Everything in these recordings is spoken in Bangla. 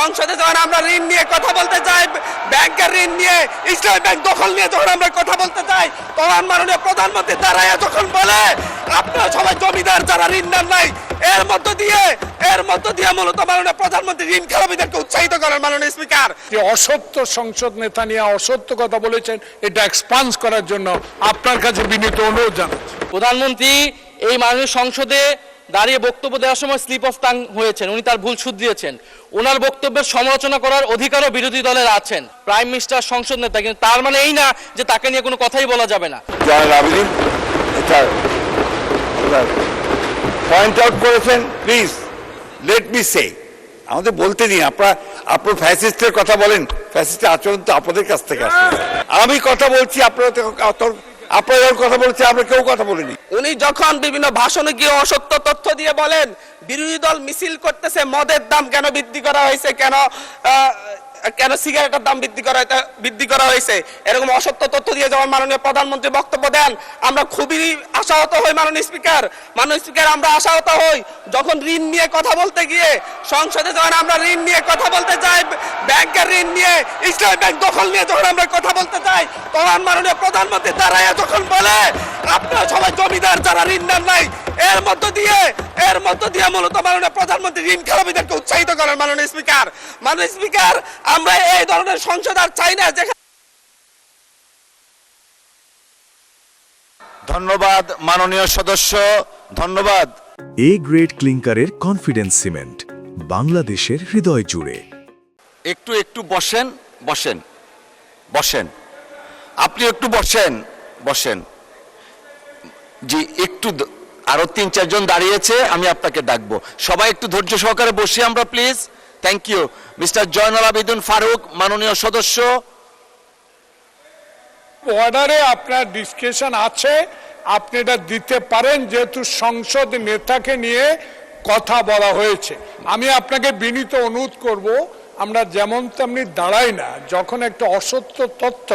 সংসদে যখন আমরা ঋণ নিয়ে কথা বলতে চাই, ব্যাংকের ঋণ নিয়ে, ইসলামী ব্যাংক দখল নিয়ে যখন আমরা কথা বলতে চাই, তখন মাননীয় প্রধানমন্ত্রী দাঁড়ায় যখন বলে আপনারা সবাই জমিদার যারা ঋণ নেন নাই, এর মধ্য দিয়ে মূলত মাননীয় প্রধানমন্ত্রী ঋণ খেলাপিদেরকে উৎসাহিত করেন। মাননীয় স্পিকার, যে অসত্য সংসদ নেতা নিয়ে অসত্য কথা বলেছেন, এটা এক্সপান্স করার জন্য আপনার কাছে বিনীত অনুরোধ জানাচ্ছি। প্রধানমন্ত্রী এই মাননীয় সংসদে দাঁড়িয়ে বক্তব্য দেওয়ার সময় স্লিপ অফ টাং হয়েছেন, উনি তার ভুল শুধরিয়েছেন। ওনার বক্তব্যের সমালোচনা করার অধিকারও বিরোধী দলের আছেন, প্রাইম মিনিস্টার সংসদ নেতা, কিন্তু তার মানে এই না যে তাকে নিয়ে কোনো কথাই বলা যাবে না। পয়েন্ট আউট করেছেন, প্লিজ লেট মি সে, আমাদের বলতে দিন। আপনার ফ্যাসিস্টের কথা বলেন, ফ্যাসিস্টের আচরণ তো আপনাদের কাছ থেকে আসে। আমি কথা বলছি, আপনারা কথা বলছে, আমরা কেউ কথা বলিনি। উনি যখন বিভিন্ন ভাষণে গিয়ে অসত্য তথ্য দিয়ে বলেন বিরোধী দল মিছিল করতেছে মদের দাম কেন বৃদ্ধি করা হয়েছে, কেন সিগারেটের দাম বৃদ্ধি করা হয়েছে, এরকম অসত্য তথ্য দিয়ে যখন মাননীয় প্রধানমন্ত্রী বক্তব্য দেন, আমরা খুবই আশাহত হই। মাননীয় স্পিকার, আমরা আশাহত হই যখন ঋণ নিয়ে কথা বলতে গিয়ে, সংসদে যখন আমরা ঋণ নিয়ে কথা বলতে চাই, ব্যাংকের ঋণ নিয়ে, ইসলামী ব্যাংক দখল নিয়ে যখন আমরা কথা বলতে চাই, তখন মাননীয় প্রধানমন্ত্রী দাঁড়ায় যখন বলে আপনারা সবাই জমিদার যারা ঋণ নেন নাই, এর মধ্য দিয়ে মূলত মাননীয় প্রধানমন্ত্রী ঋণ খেলাপিদেরকে উৎসাহিত করেন। মাননীয় স্পিকার, আমরা এই ধরনের সংসদ আর চাই না। ধন্যবাদ মাননীয় সদস্য, ধন্যবাদ। এ গ্রেড ক্লিংকারের কনফিডেন্স সিমেন্ট, বাংলাদেশের হৃদয় জুড়ে। একটু বসেন, আপনি একটু বসেন জি, একটু আরো 3-4 জন দাঁড়িয়েছে, আমি আপনাকে ডাকবো। সবাই একটু ধৈর্য সহকারে বসি আমরা, please. Thank you. Mister Zainul Abedin Farooq, মাননীয় সদস্য। অর্ডারে আপনার ডিসকাশন আছে, আপনি এটা দিতে পারেন, যেহেতু সংসদ নেতাকে নিয়ে কথা বলা হয়েছে। আমি আপনাকে বিনীত অনুরোধ করব, আমরা যেমন তেমনি দাঁড়াই না, যখন একটা অসত্য তথ্য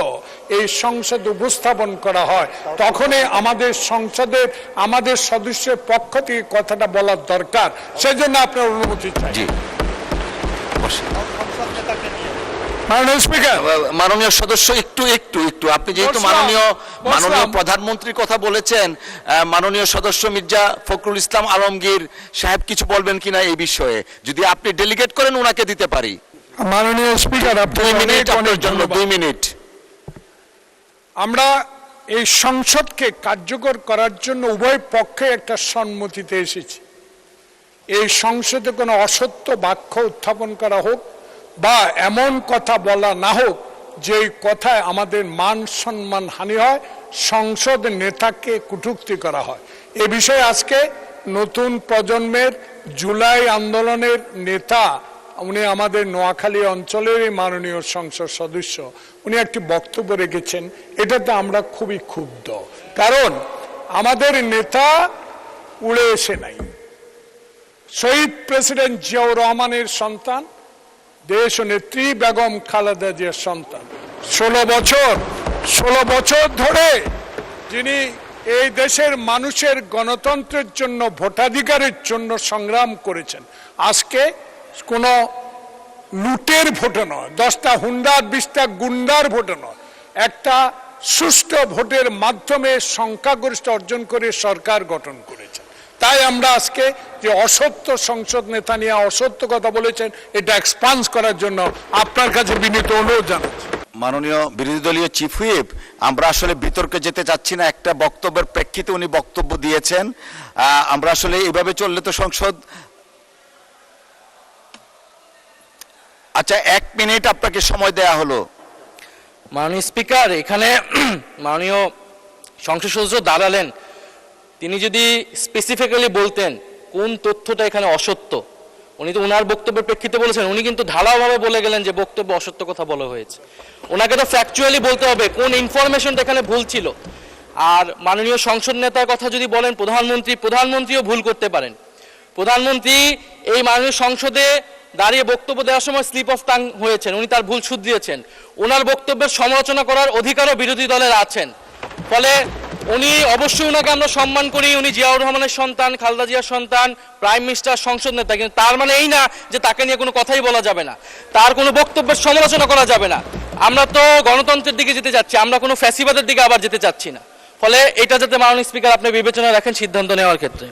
এই সংসদে উপস্থাপন করা হয়, তখনই আমাদের সংসদের আমাদের সদস্যের পক্ষ থেকে কথাটা বলার দরকার। সেজন্য আপনার অনুমতি চাই। মাননীয় স্পিকার, মাননীয় সদস্য, একটু আপনি যেহেতু মাননীয় প্রধানমন্ত্রীর কথা বলেছেন, মাননীয় সদস্য মির্জা ফখরুল ইসলাম আলমগীর সাহেব কিছু বলবেন কিনা এই বিষয়ে, যদি আপনি ডেলিগেট করেন ওনাকে দিতে পারি। মাননীয় স্পিকার, 2 মিনিট আপনার জন্য, 2 মিনিট। আমরা এই সংসদকে কার্যকর করার জন্য উভয় পক্ষে একটা সম্মতিতে এসেছি। এই সংসদে কোনো অসত্য বাক্য উত্থাপন করা হোক বা এমন কথা বলা না হোক যে কথায় আমাদের মান সম্মান হানি হয়, সংসদ নেতাকে কটূক্তি করা হয়। এ বিষয়ে আজকে নতুন প্রজন্মের জুলাই আন্দোলনের নেতা, উনি আমাদের নোয়াখালী অঞ্চলের মাননীয় সংসদ সদস্য, উনি একটি বক্তব্য রেখেছেন। এটাতে আমরা খুবই ক্ষুব্ধ, কারণ আমাদের নেতা উড়ে এসে নাই। শহীদ প্রেসিডেন্ট জিয়াউর রহমানের সন্তান, দেশ নেত্রী বেগম খালেদা জিয়ার সন্তান। 16 বছর ধরে যিনি এই দেশের মানুষের গণতন্ত্রের জন্য, ভোটাধিকারের জন্য সংগ্রাম করেছেন। আজকে কোনো লুটের ভোটে নয়, 10টা হুন্ডার 20টা গুন্ডার ভোটে নয়, একটা সুষ্ঠু ভোটের মাধ্যমে সংখ্যাগরিষ্ঠ অর্জন করে সরকার গঠন করেছেন। তাই আমরা আজকে যে অসত্য সংসদ নেতা নিয়ে অসত্য কথা বলেছেন, এটা এক্সপান্স করার জন্য আপনার কাছে বিনীত অনুরোধ জানাচ্ছি। মাননীয় বিরোধী দলীয় চিফ হুইপ, আমরা আসলে বিতর্কে যেতে চাচ্ছি না, একটা বক্তব্যের প্রেক্ষিতে উনি বক্তব্য দিয়েছেন। আমরা আসলে এভাবে চললে তো সংসদ, আচ্ছা 1 মিনিট আপনাকে সময় দেয়া হলো। মাননীয় স্পিকার, এখানে মাননীয় সংসদ সদস্য দাঁড়ালেন, তিনি যদি স্পেসিফিক্যালি বলতেন কোন তথ্যটা এখানে অসত্য, উনি তো ওনার বক্তব্যের প্রেক্ষিতে বলেছেন, উনি কিন্তু ঢালাওভাবে বলে গেলেন যে বক্তব্য অসত্য কথা বলা হয়েছে। ওনাকে তো ফ্যাকচুয়ালি বলতে হবে কোন ইনফরমেশনটা এখানে ভুল ছিল। আর মাননীয় সংসদ নেতার কথা যদি বলেন, প্রধানমন্ত্রীও ভুল করতে পারেন। প্রধানমন্ত্রী এই মাননীয় সংসদে দাঁড়িয়ে বক্তব্য দেওয়ার সময় স্লিপ অফ টাং হয়েছেন, উনি তার ভুল শুধরিয়েছেন। ওনার বক্তব্যের সমালোচনা করার অধিকারও বিরোধী দলের আছেন। ফলে উনি অবশ্যই ওনাকে আমরা সম্মান করি, উনি জিয়াউর রহমানের সন্তান, খালেদা জিয়ার সন্তান, প্রাইম মিনিস্টার, সংসদ নেতা, কিন্তু তার মানে এই না যে তাকে নিয়ে কোনো কথাই বলা যাবে না, তার কোনো বক্তব্যের সমালোচনা করা যাবে না। আমরা তো গণতন্ত্রের দিকে যেতে চাচ্ছি, আমরা কোনো ফ্যাসিবাদের দিকে আবার যেতে চাচ্ছি না। ফলে এটা যাতে মাননীয় স্পিকার আপনি বিবেচনা রাখেন সিদ্ধান্ত নেওয়ার ক্ষেত্রে।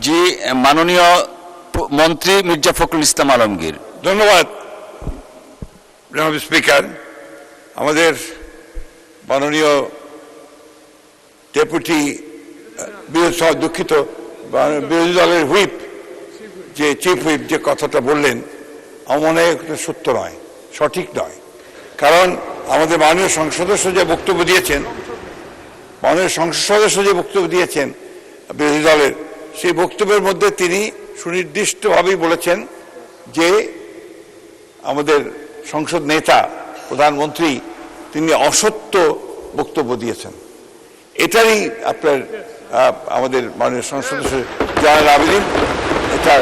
জি, মাননীয় মন্ত্রী মির্জা ফখরুল ইসলাম আলমগীর। ধন্যবাদ জনাব স্পিকার। আমাদের মাননীয় ডেপুটি দুঃখিত বিরোধী দলের হুইপ, যে চিফ হুইপ যে কথাটা বললেন, আমার মনে হয় এটা সত্য নয়, সঠিক নয়। কারণ আমাদের মাননীয় সংসদ সদস্য যে বক্তব্য দিয়েছেন, মাননীয় সংসদ সদস্য যে বক্তব্য দিয়েছেন বিরোধী দলের, সেই বক্তব্যের মধ্যে তিনি সুনির্দিষ্টভাবেই বলেছেন যে আমাদের সংসদ নেতা প্রধানমন্ত্রী তিনি অসত্য বক্তব্য দিয়েছেন। এটারই আপনার আমাদের মাননীয় সংসদ সদস্য জয়নাল আবেদীন এটা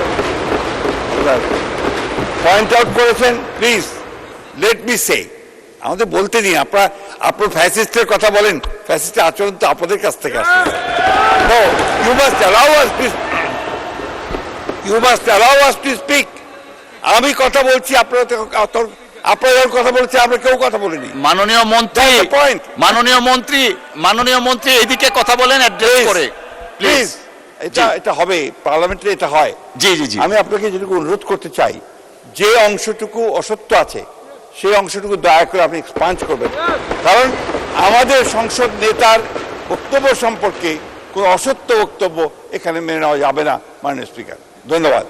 আপনার পয়েন্ট আউট করেছেন। প্লিজ লেট মি সে, আমাদের বলতে দিন। আপনার ফ্যাসিস্টের কথা বলেন, ফ্যাসিস্টের আচরণ তো আপনাদের কাছ থেকে আসছে। No, you must allow us to you must allow us to speak. আমি কথা বলছি, আপনারা কথা বলছি, আমরা কেউ কথা বলিনি। মাননীয় মন্ত্রী, That's the point. মাননীয় মন্ত্রী এদিকে কথা বলেন অ্যাড্রেস করে প্লিজ। এটা হবে, পার্লামেন্টে এটা হয়। জি জি জি। আমি আপনাকে যেটুকু অনুরোধ করতে চাই, যে অংশটুকু অসত্য আছে সেই অংশটুকু দয়া করে আপনি এক্সপান্স করবেন। কারণ আমাদের সংসদ নেতার বক্তব্য সম্পর্কে কোনো অসত্য বক্তব্য এখানে মেনে নেওয়া যাবে না মাননীয় স্পিকার। ধন্যবাদ।